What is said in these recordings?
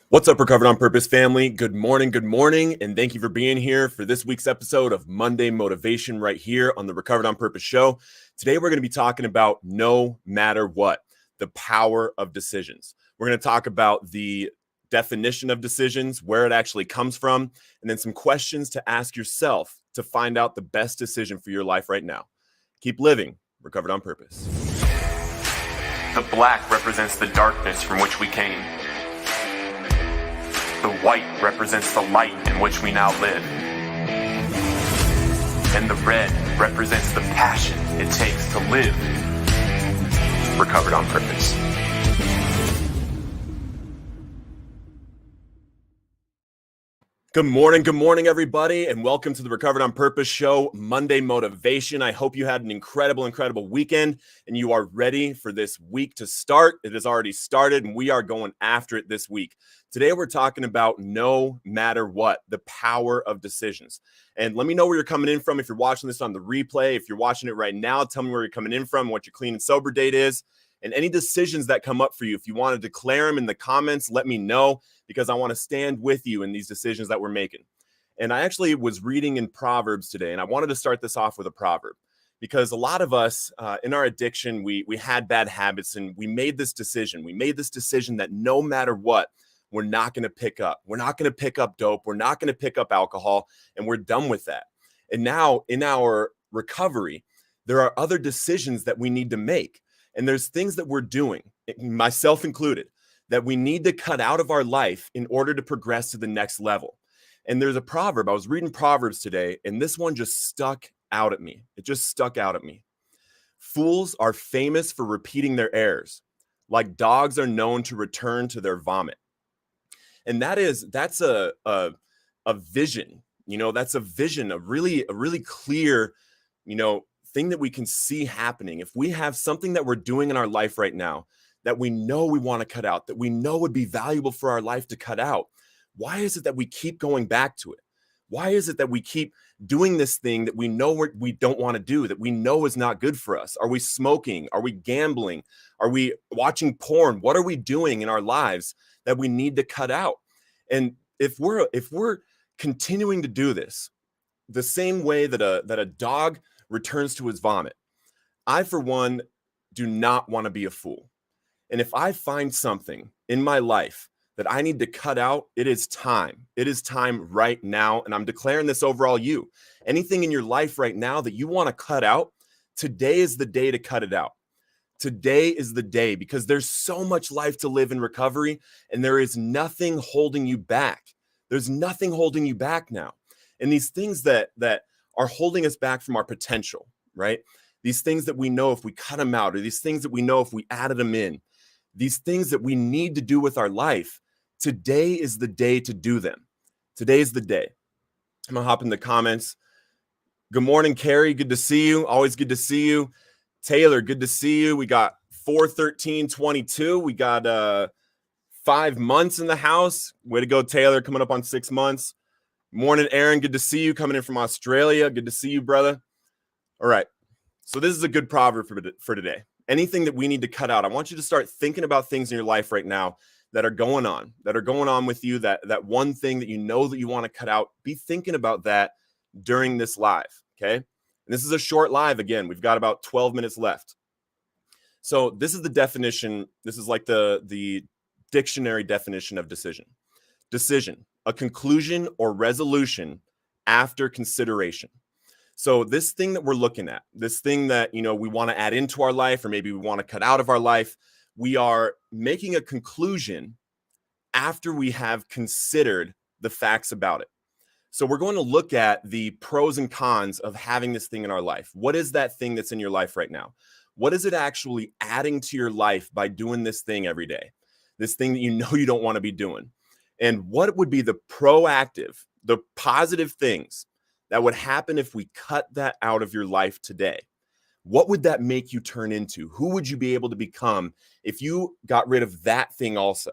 What's up, Recovered on Purpose family? Good morning, and thank you for being here for this week's episode of Monday Motivation right here on the Recovered on Purpose show. Today, we're going to be talking about no matter what, the power of decisions. We're going to talk about the definition of decisions, where it actually comes from, and then some questions to ask yourself to find out the best decision for your life right now. Keep living Recovered on Purpose. The black represents the darkness from which we came. The white represents the light in which we now live. And the red represents the passion it takes to live recovered on purpose. Good morning, everybody, and welcome to the Recovered on Purpose show, Monday Motivation. I hope you had an incredible weekend and you are ready for this week to start. It has already started and we are going after it this week. Today, we're talking about no matter what, the power of decisions. And let me know where you're coming in from. If you're watching this on the replay, if you're watching it right now, tell me where you're coming in from, what your clean and sober date is, and any decisions that come up for you. If you want to declare them in the comments, let me know, because I want to stand with you in these decisions that we're making. And I actually was reading in Proverbs today, and I wanted to start this off with a proverb, because a lot of us in our addiction, we had bad habits, and we made this decision. We made this decision that no matter what, we're not going to pick up. We're not going to pick up dope. We're not going to pick up alcohol, and we're done with that. And now in our recovery, there are other decisions that we need to make. And there's things that we're doing, myself included, that we need to cut out of our life in order to progress to the next level. And there's a proverb. I was reading Proverbs today, and this one just stuck out at me. It just stuck out at me. Fools are famous for repeating their errors, like dogs are known to return to their vomit. And that's a vision. That's a vision, a really clear, thing that we can see happening. If we have something that we're doing in our life right now that we know we want to cut out, that we know would be valuable for our life to cut out, why is it that we keep going back to it? Why is it that we keep doing this thing that we know we don't want to do, that we know is not good for us? Are we smoking? Are we gambling? Are we watching porn? What are we doing in our lives that we need to cut out? And if we're continuing to do this the same way that a dog returns to his vomit, I, for one, do not want to be a fool. And if I find something in my life that I need to cut out, it is time. It is time right now. And I'm declaring this over all you. Anything in your life right now that you want to cut out, today is the day to cut it out. Today is the day, because there's so much life to live in recovery, and there is nothing holding you back. There's nothing holding you back now. And these things that are holding us back from our potential, right? These things that we know if we cut them out, or these things that we know if we added them in, these things that we need to do with our life, today is the day to do them. Today is the day. I'm gonna hop in the comments. Good morning, Carrie. Good to see you. Always good to see you. Taylor, good to see you. We got 4/13/22. We got 5 months in the house. Way to go, Taylor, coming up on 6 months. Morning, Aaron. Good to see you, coming in from Australia. Good to see you, brother. All right. So this is a good proverb for today. Anything that we need to cut out, I want you to start thinking about things in your life right now that are going on with you, that one thing that you know that you want to cut out. Be thinking about that during this live, okay? And this is a short live. Again, we've got about 12 minutes left. So this is the definition. This is like the dictionary definition of decision. Decision, a conclusion or resolution after consideration. So this thing that we're looking at, this thing that, we want to add into our life, or maybe we want to cut out of our life, we are making a conclusion after we have considered the facts about it. So we're going to look at the pros and cons of having this thing in our life. What is that thing that's in your life right now? What is it actually adding to your life by doing this thing every day? This thing that you know you don't want to be doing. And what would be the proactive, the positive things that would happen if we cut that out of your life today? What would that make you turn into? Who would you be able to become if you got rid of that thing also?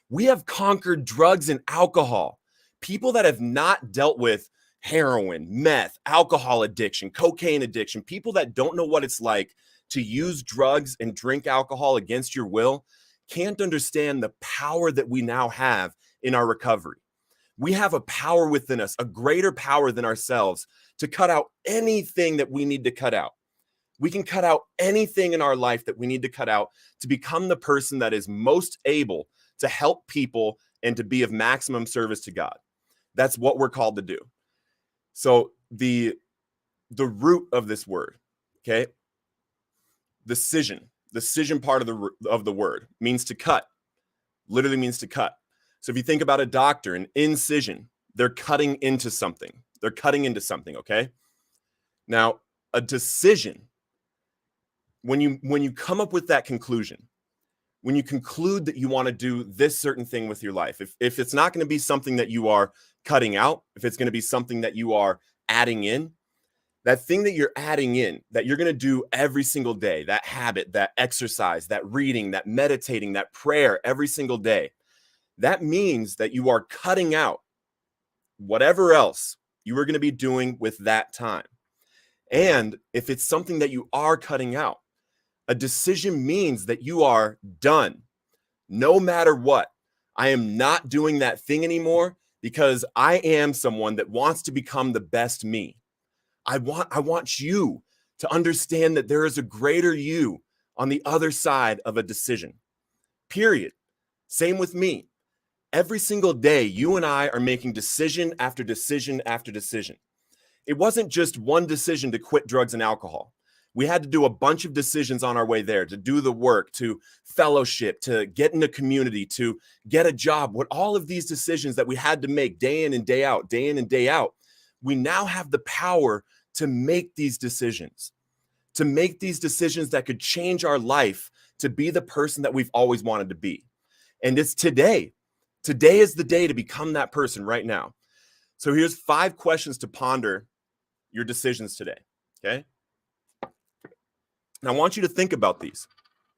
We have conquered drugs and alcohol. People that have not dealt with heroin, meth, alcohol addiction, cocaine addiction, people that don't know what it's like to use drugs and drink alcohol against your will, can't understand the power that we now have in our recovery. We have a power within us, a greater power than ourselves, to cut out anything that we need to cut out. We can cut out anything in our life that we need to cut out to become the person that is most able to help people and to be of maximum service to God. That's what we're called to do. So the root of this word, okay? Decision part of the word means to cut. Literally means to cut. So if you think about a doctor, an incision, they're cutting into something. They're cutting into something, okay? Now, a decision, when you come up with that conclusion, when you conclude that you want to do this certain thing with your life, if it's not going to be something that you are cutting out, if it's going to be something that you are adding in, that thing that you're adding in, that you're going to do every single day, that habit, that exercise, that reading, that meditating, that prayer every single day, that means that you are cutting out whatever else you are going to be doing with that time. And if it's something that you are cutting out, a decision means that you are done. No matter what, I am not doing that thing anymore because I am someone that wants to become the best me. I want you to understand that there is a greater you on the other side of a decision. Period. Same with me. Every single day, you and I are making decision after decision after decision. It wasn't just one decision to quit drugs and alcohol. We had to do a bunch of decisions on our way there, to do the work, to fellowship, to get in a community, to get a job. What all of these decisions that we had to make day in and day out, we now have the power to make these decisions that could change our life to be the person that we've always wanted to be. And it's today. Today is the day to become that person right now. So here's 5 questions to ponder your decisions today, okay? And I want you to think about these.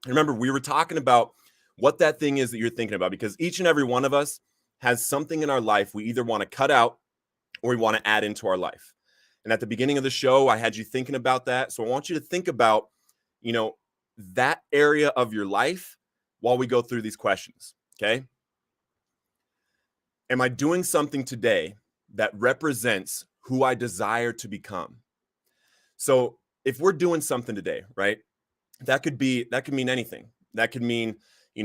Remember, we were talking about what that thing is that you're thinking about, because each and every one of us has something in our life we either want to cut out or we want to add into our life. And at the beginning of the show, I had you thinking about that. So I want you to think about, that area of your life while we go through these questions, okay? Am I doing something today that represents who I desire to become? So if we're doing something today, right, that could mean anything. That could mean,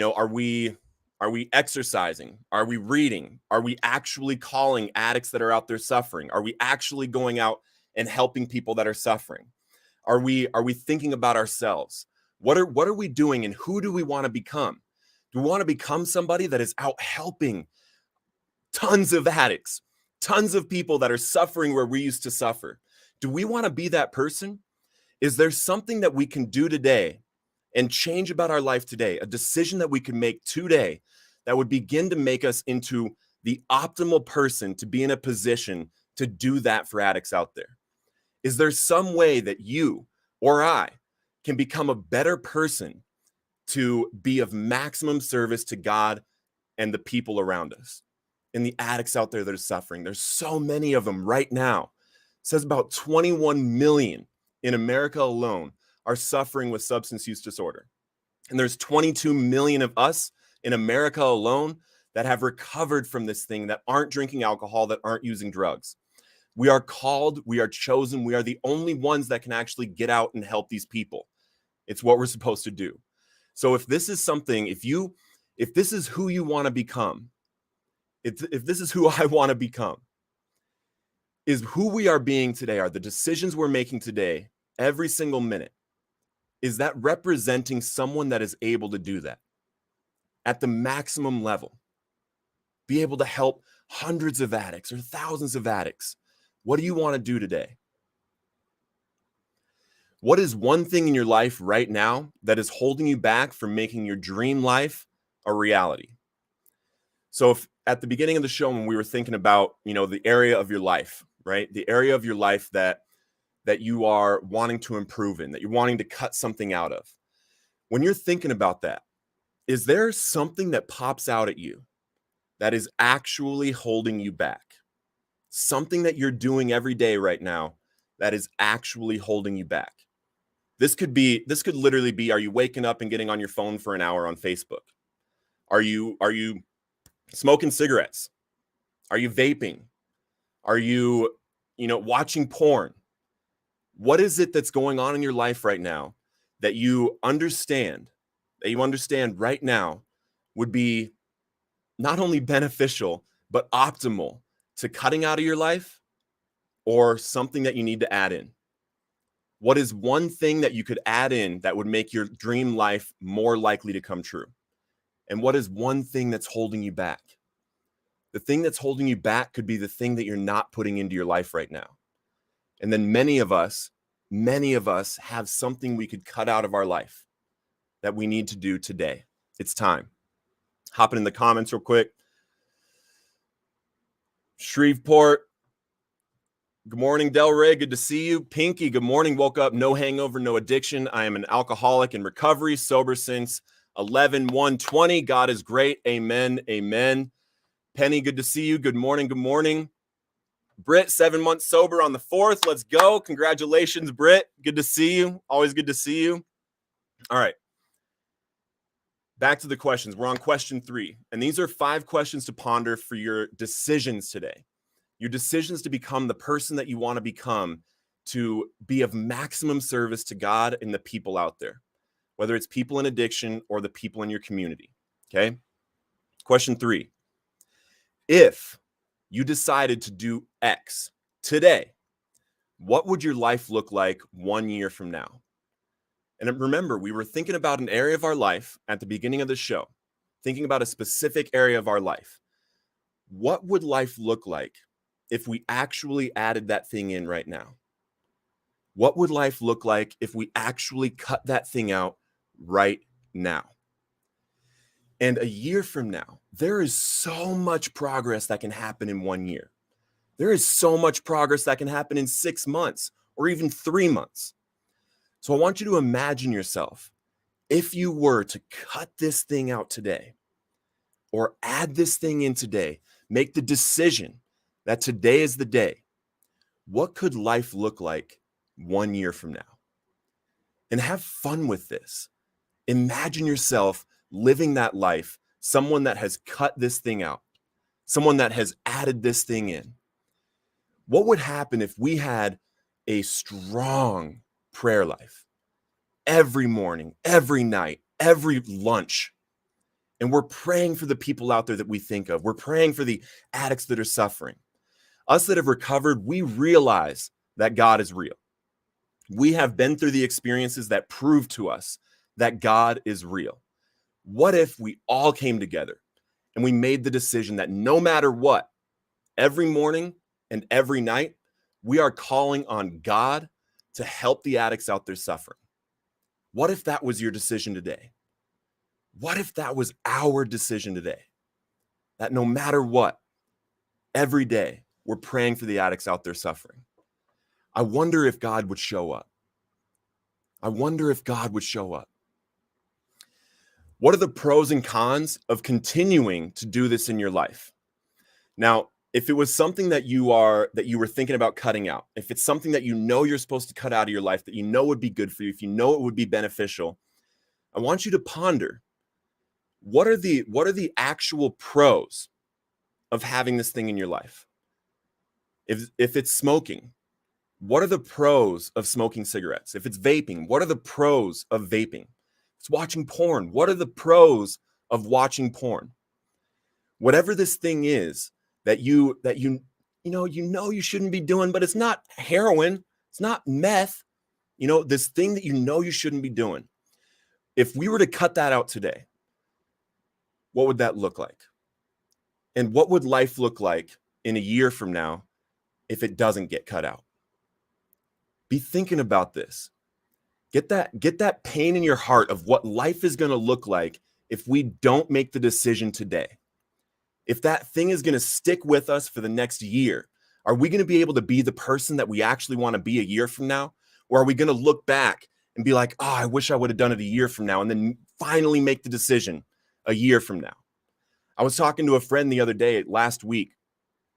are we exercising? Are we reading? Are we actually calling addicts that are out there suffering? Are we actually going out and helping people that are suffering? Are we thinking about ourselves? What are we doing, and who do we want to become? Do we want to become somebody that is out helping tons of addicts, tons of people that are suffering where we used to suffer? Do we want to be that person? Is there something that we can do today and change about our life today, a decision that we can make today that would begin to make us into the optimal person to be in a position to do that for addicts out there? Is there some way that you or I can become a better person to be of maximum service to God and the people around us and the addicts out there that are suffering? There's so many of them right now. It says about 21 million in America alone are suffering with substance use disorder. And there's 22 million of us in America alone that have recovered from this thing, that aren't drinking alcohol, that aren't using drugs. We are called, we are chosen, we are the only ones that can actually get out and help these people. It's what we're supposed to do. So if this is something, if this is who you want to become, if this is who I want to become, is who we are being today, are the decisions we're making today, every single minute, is that representing someone that is able to do that at the maximum level? Be able to help hundreds of addicts or thousands of addicts. What do you want to do today? What is one thing in your life right now that is holding you back from making your dream life a reality? So if at the beginning of the show, when we were thinking about, the area of your life, right? The area of your life that you are wanting to improve in, that you're wanting to cut something out of. When you're thinking about that, is there something that pops out at you that is actually holding you back? Something that you're doing every day right now that is actually holding you back. This could literally be, are you waking up and getting on your phone for an hour on Facebook? Are you smoking cigarettes? Are you vaping? Are you, watching porn? What is it that's going on in your life right now that you understand right now would be not only beneficial, but optimal to cutting out of your life, or something that you need to add in? What is one thing that you could add in that would make your dream life more likely to come true? And what is one thing that's holding you back? The thing that's holding you back could be the thing that you're not putting into your life right now. And then many of us have something we could cut out of our life that we need to do today. It's time. Hopping in the comments real quick. Shreveport, good morning. Delray, good to see you. Pinky, good morning. Woke up, no hangover, no addiction. I am an alcoholic in recovery, sober since 11/1/20. God is great. Amen. Amen. Penny, good to see you. Good morning. Good morning. Britt, 7 months sober on the 4th. Let's go. Congratulations, Britt. Good to see you. Always good to see you. All right. Back to the questions. We're on question 3. And these are 5 questions to ponder for your decisions today. Your decisions to become the person that you want to become, to be of maximum service to God and the people out there, whether it's people in addiction or the people in your community. Okay. Question 3. If you decided to do X today, what would your life look like 1 year from now? And remember, we were thinking about an area of our life at the beginning of the show, thinking about a specific area of our life. What would life look like if we actually added that thing in right now? What would life look like if we actually cut that thing out right now? And a year from now, there is so much progress that can happen in 1 year. There is so much progress that can happen in 6 months or even 3 months. So I want you to imagine yourself, if you were to cut this thing out today or add this thing in today, make the decision that today is the day, what could life look like 1 year from now? And have fun with this. Imagine yourself living that life, someone that has cut this thing out, someone that has added this thing in. What would happen if we had a strong prayer life every morning, every night, every lunch? And we're praying for the people out there that we think of. We're praying for the addicts that are suffering. Us that have recovered, we realize that God is real. We have been through the experiences that prove to us that God is real. What if we all came together and we made the decision that no matter what, every morning and every night, we are calling on God to help the addicts out there suffering? What if that was your decision today? What if that was our decision today? That no matter what, every day, we're praying for the addicts out there suffering. I wonder if God would show up. I wonder if God would show up. What are the pros and cons of continuing to do this in your life? Now, if it was something that you were thinking about cutting out, if it's something that you're supposed to cut out of your life, that would be good for you, if it would be beneficial, I want you to ponder, what are the actual pros of having this thing in your life? If it's smoking, what are the pros of smoking cigarettes? If it's vaping, what are the pros of vaping? It's watching porn. What are the pros of watching porn? Whatever this thing is that you shouldn't be doing, but it's not heroin, it's not meth, this thing that you shouldn't be doing. If we were to cut that out today, what would that look like? And what would life look like in a year from now if it doesn't get cut out? Be thinking about this. Get that pain in your heart of what life is going to look like if we don't make the decision today. If that thing is going to stick with us for the next year, are we going to be able to be the person that we actually want to be a year from now? Or are we going to look back and be like, oh, I wish I would have done it a year from now, and then finally make the decision a year from now? I was talking to a friend the other day, last week,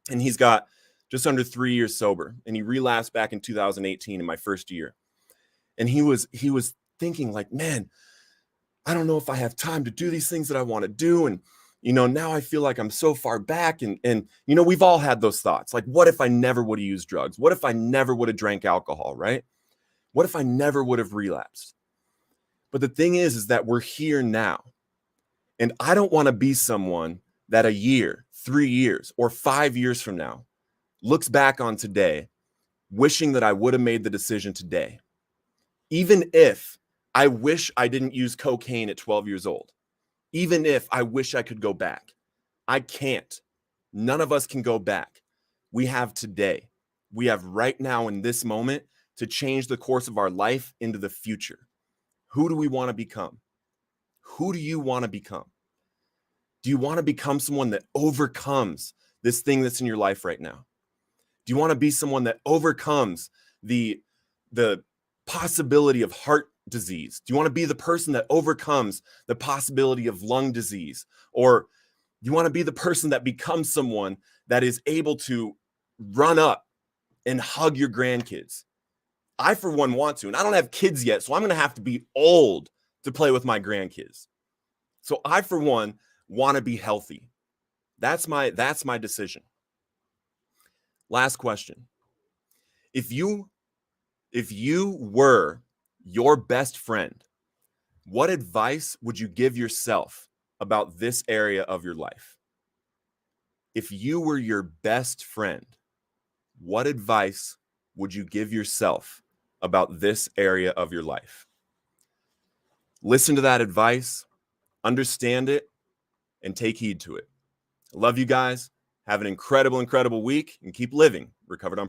and he's got just under 3 years sober, and he relapsed back in 2018 in my first year. And he was thinking like, man, I don't know if I have time to do these things that I want to do. And, now I feel like I'm so far back. And we've all had those thoughts. Like, what if I never would have used drugs? What if I never would have drank alcohol, right? What if I never would have relapsed? But the thing is that we're here now. And I don't want to be someone that a year, 3 years, or 5 years from now looks back on today wishing that I would have made the decision today. Even if I wish I didn't use cocaine at 12 years old. Even if I wish I could go back. I can't. None of us can go back. We have today. We have right now in this moment to change the course of our life into the future. Who do we want to become? Who do you want to become? Do you want to become someone that overcomes this thing that's in your life right now? Do you want to be someone that overcomes the possibility of heart disease? Do you want to be the person that overcomes the possibility of lung disease? Or do you want to be the person that becomes someone that is able to run up and hug your grandkids? I, for one, want to, and I don't have kids yet, so I'm going to have to be old to play with my grandkids. So I, for one, want to be healthy. That's my decision. Last question. If you were your best friend, what advice would you give yourself about this area of your life? If you were your best friend, what advice would you give yourself about this area of your life? Listen to that advice, understand it, and take heed to it. I love you guys. Have an incredible, incredible week and keep living Recovered on